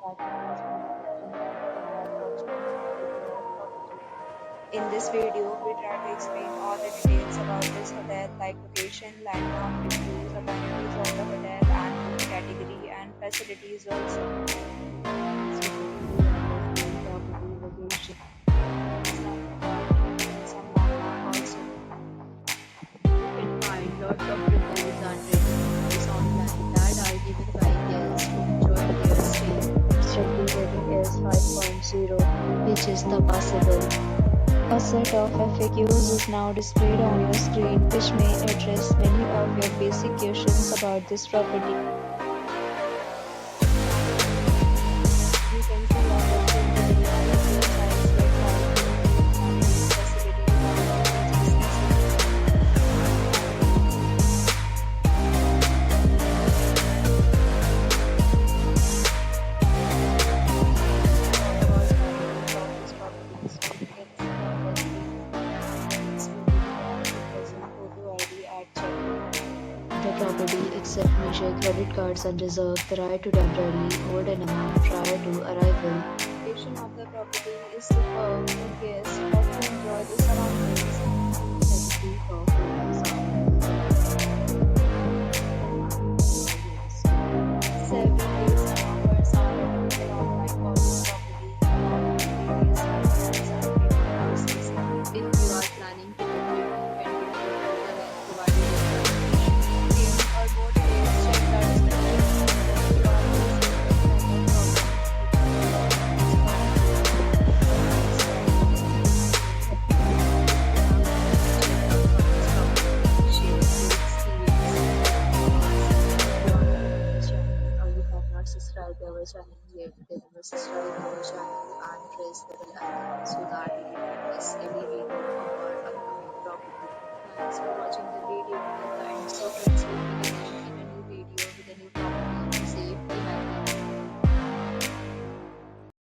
In this video, we try to explain all the details about this hotel like location, landmark, reviews, amenities of the hotel and room category and facilities also. Some landmark also. You can find lots of reviews and reviews online that are given by guests who enjoy their stay. Its review rating is 5.0, which is the passable. A set of FAQs is now displayed on your screen, which may address many of your basic questions about this property. You can see all the facilities like parking, facilities, the property accepts major credit cards and reserves the right to temporarily hold an amount prior to arrival. The location of the property is superb for guests who want to enjoy the surroundings. Necessity for food several days and offers are available online for this property. If you are planning to book your home, the link provided in the or more details, check the description. Subscribe our channel yet, then subscribe our channel.